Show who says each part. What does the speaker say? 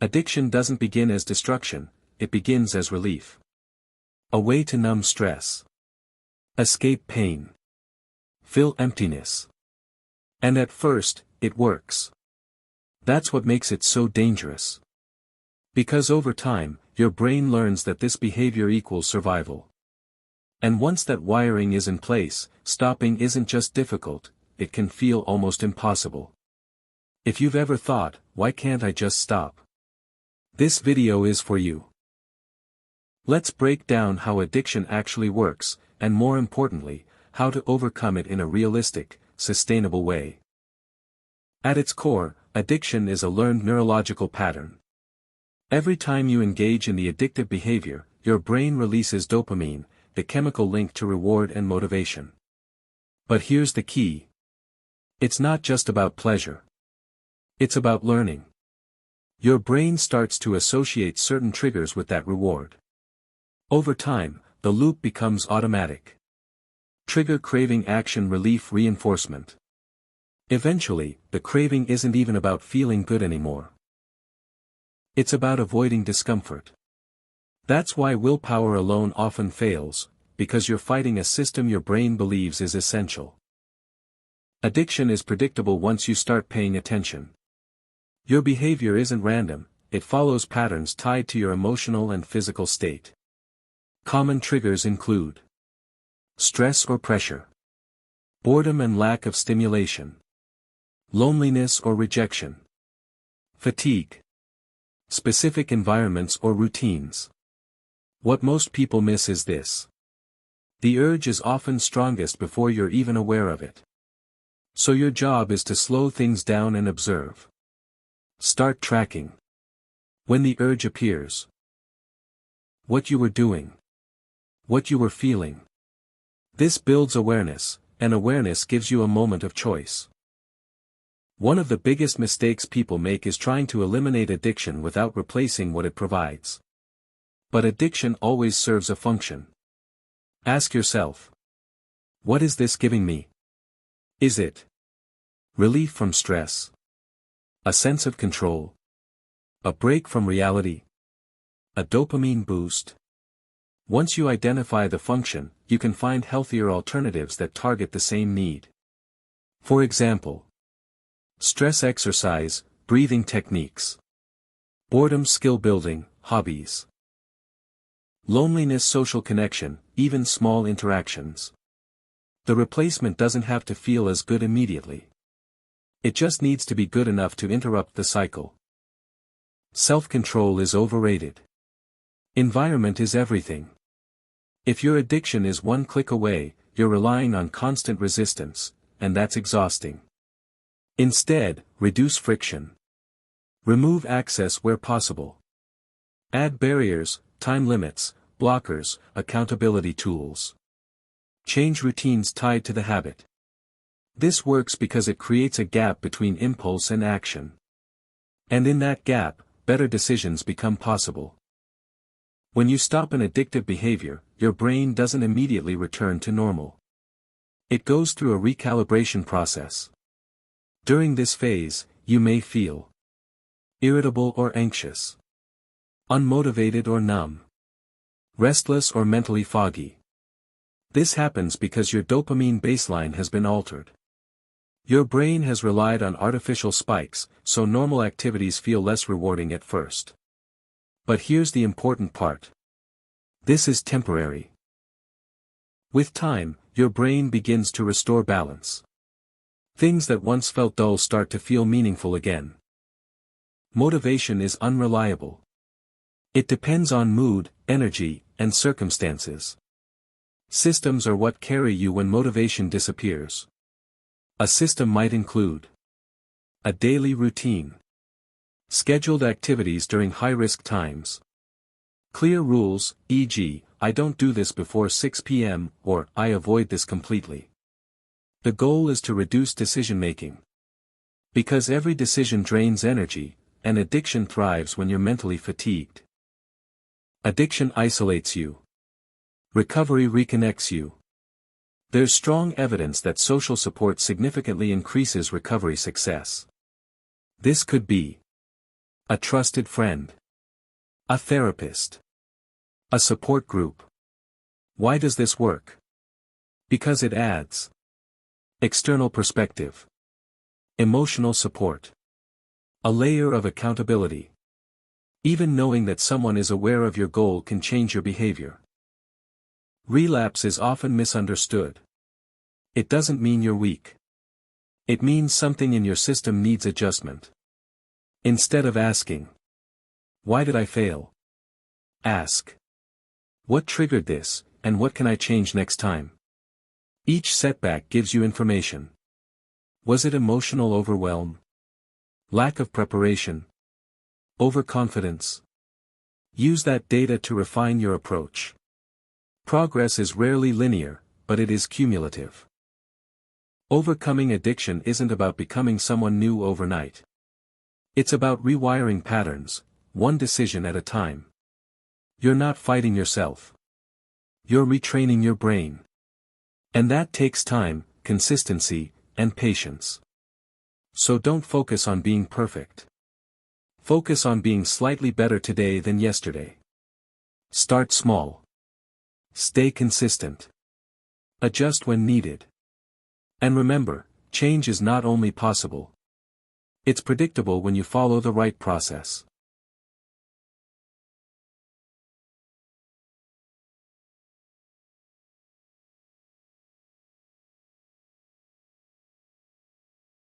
Speaker 1: Addiction doesn't begin as destruction, it begins as relief. A way to numb stress. Escape pain. Fill emptiness. And at first, it works. That's what makes it so dangerous. Because over time, your brain learns that this behavior equals survival. And once that wiring is in place, stopping isn't just difficult, it can feel almost impossible. If you've ever thought, why can't I just stop? This video is for you. Let's break down how addiction actually works, and more importantly, how to overcome it in a realistic, sustainable way. At its core, addiction is a learned neurological pattern. Every time you engage in the addictive behavior, your brain releases dopamine, the chemical linked to reward and motivation. But here's the key. It's not just about pleasure. It's about learning. Your brain starts to associate certain triggers with that reward. Over time, the loop becomes automatic. Trigger craving action relief reinforcement. Eventually, the craving isn't even about feeling good anymore. It's about avoiding discomfort. That's why willpower alone often fails, because you're fighting a system your brain believes is essential. Addiction is predictable once you start paying attention. Your behavior isn't random, it follows patterns tied to your emotional and physical state. Common triggers include stress or pressure, boredom and lack of stimulation, loneliness or rejection, fatigue, specific environments or routines. What most people miss is this. The urge is often strongest before you're even aware of it. So your job is to slow things down and observe. Start tracking. When the urge appears. What you were doing. What you were feeling. This builds awareness, and awareness gives you a moment of choice. One of the biggest mistakes people make is trying to eliminate addiction without replacing what it provides. But addiction always serves a function. Ask yourself. What is this giving me? Is it relief from stress? A sense of control? A break from reality? A dopamine boost? Once you identify the function, you can find healthier alternatives that target the same need. For example, stress exercise, breathing techniques. Boredom skill building, hobbies. Loneliness social connection, even small interactions. The replacement doesn't have to feel as good immediately. It just needs to be good enough to interrupt the cycle. Self-control is overrated. Environment is everything. If your addiction is one click away, you're relying on constant resistance, and that's exhausting. Instead, reduce friction. Remove access where possible. Add barriers, time limits, blockers, accountability tools. Change routines tied to the habit. This works because it creates a gap between impulse and action. And in that gap, better decisions become possible. When you stop an addictive behavior, your brain doesn't immediately return to normal. It goes through a recalibration process. During this phase, you may feel irritable or anxious, unmotivated or numb, restless or mentally foggy. This happens because your dopamine baseline has been altered. Your brain has relied on artificial spikes, so normal activities feel less rewarding at first. But here's the important part. This is temporary. With time, your brain begins to restore balance. Things that once felt dull start to feel meaningful again. Motivation is unreliable. It depends on mood, energy, and circumstances. Systems are what carry you when motivation disappears. A system might include a daily routine, scheduled activities during high-risk times, clear rules, e.g., I don't do this before 6 p.m. or I avoid this completely. The goal is to reduce decision-making. Because every decision drains energy, and addiction thrives when you're mentally fatigued. Addiction isolates you. Recovery reconnects you. There's strong evidence that social support significantly increases recovery success. This could be A trusted friend. A therapist. A support group. Why does this work? Because it adds external perspective. Emotional support. A layer of accountability. Even knowing that someone is aware of your goal can change your behavior. Relapse is often misunderstood. It doesn't mean you're weak. It means something in your system needs adjustment. Instead of asking, "Why did I fail?" ask, "What triggered this, and what can I change next time?" Each setback gives you information. Was it emotional overwhelm? Lack of preparation? Overconfidence? Use that data to refine your approach. Progress is rarely linear, but it is cumulative. Overcoming addiction isn't about becoming someone new overnight. It's about rewiring patterns, one decision at a time. You're not fighting yourself. You're retraining your brain. And that takes time, consistency, and patience. So don't focus on being perfect. Focus on being slightly better today than yesterday. Start small. Stay consistent. Adjust when needed. And remember, change is not only possible. It's predictable when you follow the right process.